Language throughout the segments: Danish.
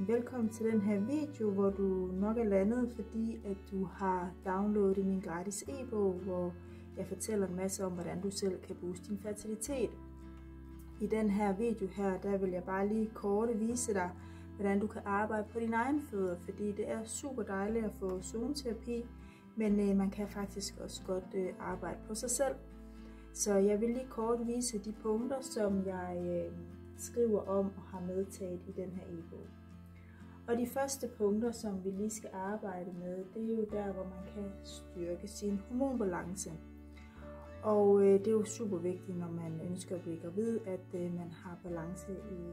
Velkommen til den her video, hvor du nok er landet, fordi at du har downloadet min gratis e-bog, hvor jeg fortæller en masse om, hvordan du selv kan booste din fertilitet. I den her video her, der vil jeg bare lige kort vise dig, hvordan du kan arbejde på dine egne fødder, fordi det er super dejligt at få zoneterapi, men man kan faktisk også godt arbejde på sig selv. Så jeg vil lige kort vise de punkter, som jeg skriver om og har medtaget i den her e-bog. Og de første punkter, som vi lige skal arbejde med, det er jo der, hvor man kan styrke sin hormonbalance. Og det er jo super vigtigt, når man ønsker at blive gravid, at man har balance i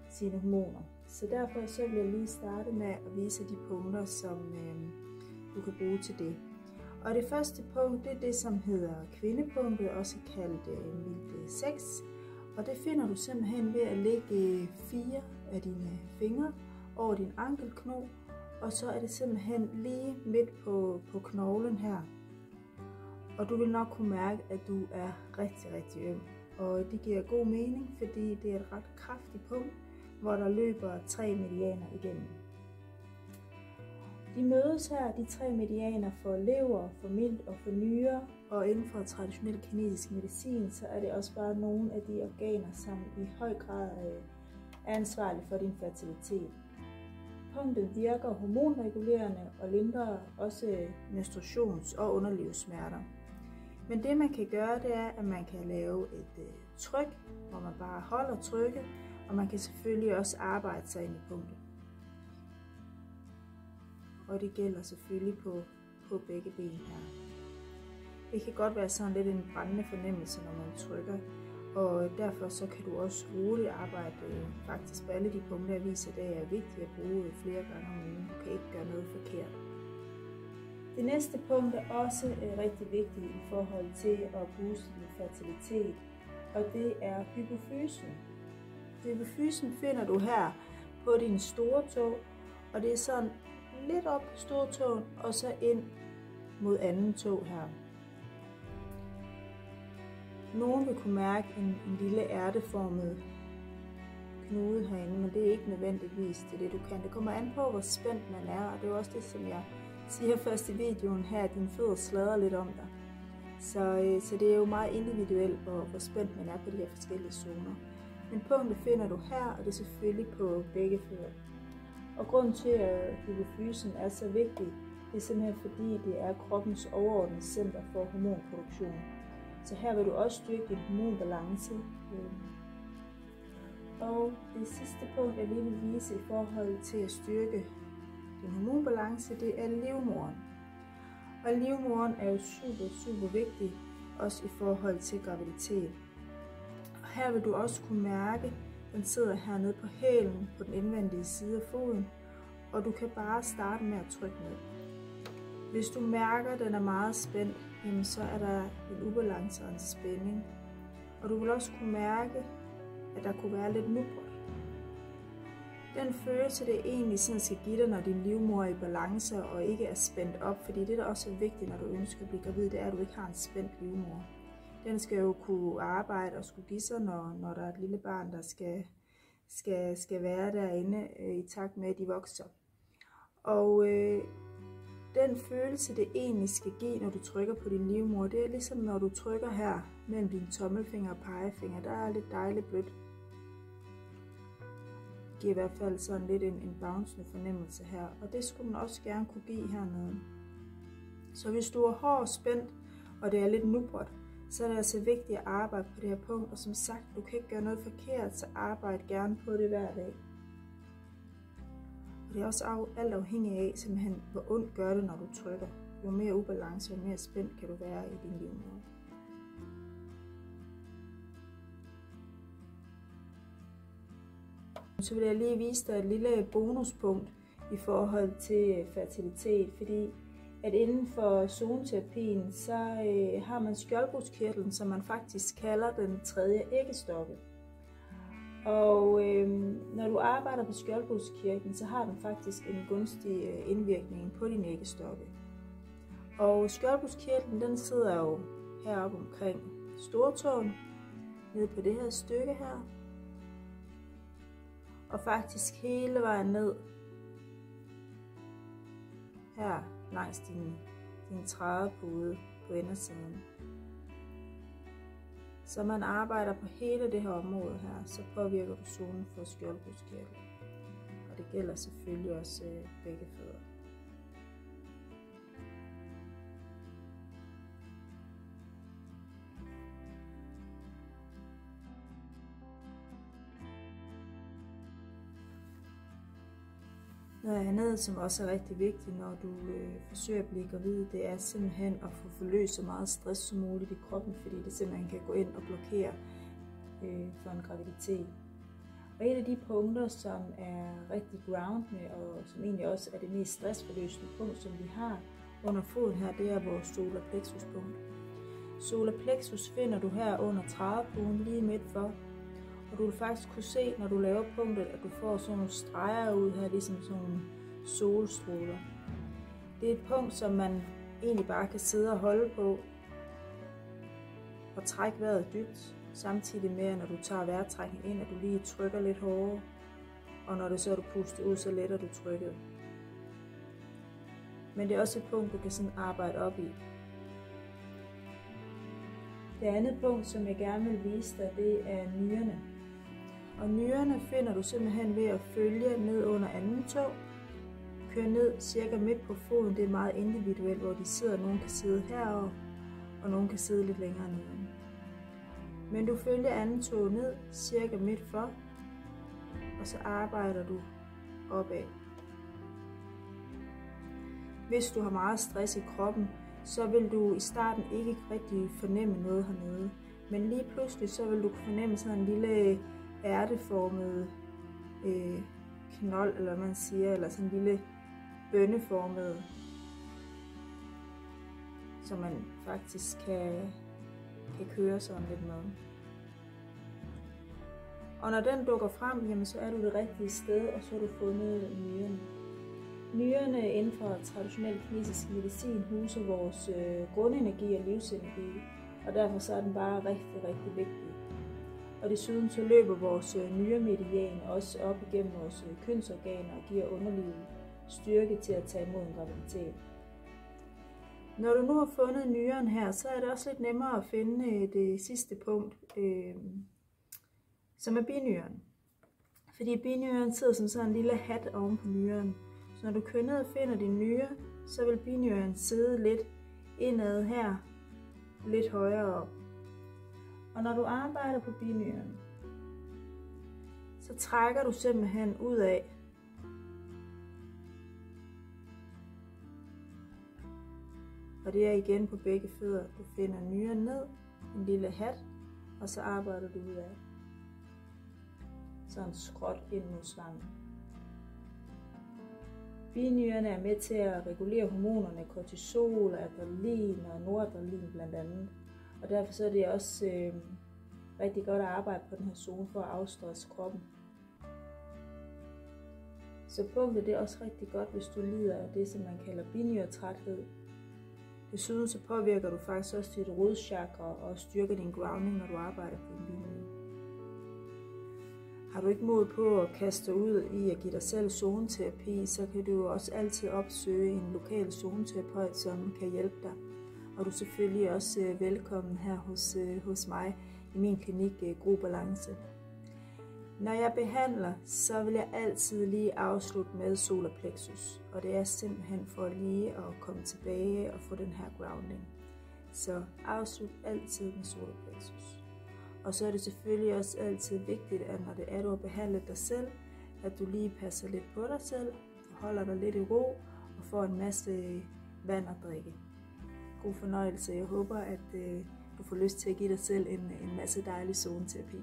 sine hormoner. Så derfor så vil jeg lige starte med at vise de punkter, som du kan bruge til det. Og det første punkt, det er det, som hedder kvindepunktet, også kaldt mildt sex. Og det finder du simpelthen ved at lægge 4 af dine fingre over din ankelknog, og så er det simpelthen lige midt på knoglen her. Og du vil nok kunne mærke, at du er rigtig øm. Og det giver god mening, fordi det er et ret kraftigt punkt, hvor der løber 3 medianer igennem. De mødes her, de 3 medianer, for lever, for milt og for nyre, og inden for traditionel kinesisk medicin, så er det også bare nogle af de organer, som i høj grad er ansvarlige for din fertilitet. Punktet virker hormonregulerende og lindrer også menstruations- og underlivssmerter. Men det man kan gøre, det er, at man kan lave et tryk, hvor man bare holder trykket, og man kan selvfølgelig også arbejde sig ind i punktet. Og det gælder selvfølgelig på begge ben her. Det kan godt være sådan lidt en brændende fornemmelse, når man trykker, og derfor så kan du også roligt arbejde faktisk på alle de punkter, jeg viser, det er vigtigt at bruge flere gange om ugen. Du kan ikke gøre noget forkert. Det næste punkt er også rigtig vigtigt i forhold til at booste din fertilitet, og det er hypofysen. Hypofysen finder du her på din store tå, og det er sådan lidt op på stortåen og så ind mod anden tå her. Nogen vil kunne mærke en lille ærteformet knude herinde, men det er ikke nødvendigvis det du kan. Det kommer an på, hvor spændt man er, og det er også det, som jeg siger først i videoen her, at dine fødder sladrer lidt om dig. Så det er jo meget individuelt, hvor spændt man er på de her forskellige zoner. Men punktet finder du her, og det er selvfølgelig på begge fødder. Og grunden til, at hypofysen er så vigtig, det er simpelthen fordi, det er kroppens overordnede center for hormonproduktion. Så her vil du også styrke din hormonbalance. Og det sidste punkt, jeg lige vil vise i forhold til at styrke din hormonbalance, det er livmoderen. Og livmoderen er jo super vigtig, også i forhold til graviditet. Og her vil du også kunne mærke, den sidder hernede på hælen på den indvendige side af foden, og du kan bare starte med at trykke ned. Hvis du mærker, at den er meget spændt, jamen så er der en ubalance og en spænding. Og du vil også kunne mærke, at der kunne være lidt nubret. Den følelse, det egentlig sådan skal give dig, når din livmoder er i balance og ikke er spændt op, fordi det, der også er vigtigt, når du ønsker at blive gravid, det er, at du ikke har en spændt livmoder. Den skal jo kunne arbejde og skulle give sig, når der er et lille barn, der skal være derinde i takt med, at de vokser. Og den følelse, det egentlig skal give, når du trykker på din livmoder, det er ligesom når du trykker her mellem dine tommelfinger og pegefinger. Der er lidt dejligt blødt. Det giver i hvert fald sådan lidt en bouncende fornemmelse her, og det skulle man også gerne kunne give hernede. Så hvis du er hård og spændt, og det er lidt nubret, så er det altså vigtigt at arbejde på det her punkt, og som sagt, du kan ikke gøre noget forkert, så arbejde gerne på det hver dag. Og det er også alt afhængigt af, simpelthen, hvor ondt gør det, når du trykker. Jo mere ubalance, jo mere spændt kan du være i din livmoder. Så vil jeg lige vise dig et lille bonuspunkt i forhold til fertilitet, fordi at inden for zoneterapien, så har man skjoldbruskkirtlen, som man faktisk kalder den 3. æggestokke. Og når du arbejder på skjoldbruskkirtlen, så har den faktisk en gunstig indvirkning på din æggestokke. Og skjoldbruskkirtlen, den sidder jo heroppe omkring stortåen, nede på det her stykke her. Og faktisk hele vejen ned her langs din trædepude på indersiden. Så man arbejder på hele det her område her, så påvirker du zonen for skjoldbruskkirtlen. Og det gælder selvfølgelig også begge fødder. Noget andet, som også er rigtig vigtigt, når du forsøger at blive gravid, det er simpelthen at få forløst så meget stress som muligt i kroppen, fordi det simpelthen kan gå ind og blokere for en graviditet. Og et af de punkter, som er rigtig groundende, og som egentlig også er det mest stressforløsende punkt, som vi har under foden her, det er vores solar plexus punkt. Solar plexus finder du her under trædepuden lige midt for. Og du vil faktisk kunne se, når du laver punktet, at du får sådan nogle streger ud her, ligesom sådan nogle solstråler. Det er et punkt, som man egentlig bare kan sidde og holde på og trække vejret dybt, samtidig med, at når du tager vejrtrækning ind, at du lige trykker lidt hårdere, og når du puster ud, så letter du trykket. Men det er også et punkt, du kan sådan arbejde op i. Det andet punkt, som jeg gerne vil vise dig, det er nyrerne. Og nyrerne finder du simpelthen ved at følge ned under anden tå. Kør ned cirka midt på foden. Det er meget individuelt, hvor de sidder. Nogen kan sidde herover, og nogen kan sidde lidt længere nede. Men du følger anden tå ned cirka midt for, og så arbejder du opad. Hvis du har meget stress i kroppen, så vil du i starten ikke rigtig fornemme noget hernede. Men lige pludselig så vil du fornemme sådan en lille ærteformet knold, eller hvad man siger, eller sådan en lille bønneformet, som man faktisk kan køre sådan lidt med. Og når den dukker frem, jamen, så er du det rigtige sted, og så har du fundet nyrerne. Nyrerne inden for traditionel kinesisk medicin huser vores grundenergi og livsenergi, og derfor så er den bare rigtig, rigtig vigtig. Og desuden så løber vores nyremedian også op igennem vores kønsorganer og giver underlivet styrke til at tage imod en graviditet. Når du nu har fundet nyren her, så er det også lidt nemmere at finde det sidste punkt, som er binyren. Fordi binyren sidder som sådan en lille hat oven på nyren. Så når du kører ned og finder din nyre, så vil binyren sidde lidt indad her, lidt højere op. Og når du arbejder på binyren, så trækker du simpelthen ud af. Og det er igen på begge fødder. Du finder nyren ned, en lille hat, og så arbejder du ud af. Sådan skråt ind mod slangen. Binyrerne er med til at regulere hormonerne kortisol, adrenalin og noradrenalin blandt andet. Og derfor så er det også rigtig godt at arbejde på den her zone for at afstresse kroppen. Så punktet det er også rigtig godt, hvis du lider af det, som man kalder binyretræthed. Desuden så påvirker du faktisk også dit rodchakra og styrker din grounding, når du arbejder på en binyre. Har du ikke mod på at kaste ud i at give dig selv zoneterapi, så kan du også altid opsøge en lokal zoneterapeut, som kan hjælpe dig. Og du er selvfølgelig også velkommen her hos mig i min klinik Gro Balance. Når jeg behandler, så vil jeg altid lige afslutte med solar plexus. Og det er simpelthen for lige at komme tilbage og få den her grounding. Så afslut altid med solar plexus. Og så er det selvfølgelig også altid vigtigt, at når det er, du har behandlet dig selv, at du lige passer lidt på dig selv, holder dig lidt i ro og får en masse vand at drikke. God fornøjelse. Jeg håber, at du får lyst til at give dig selv en masse dejlig zoneterapi.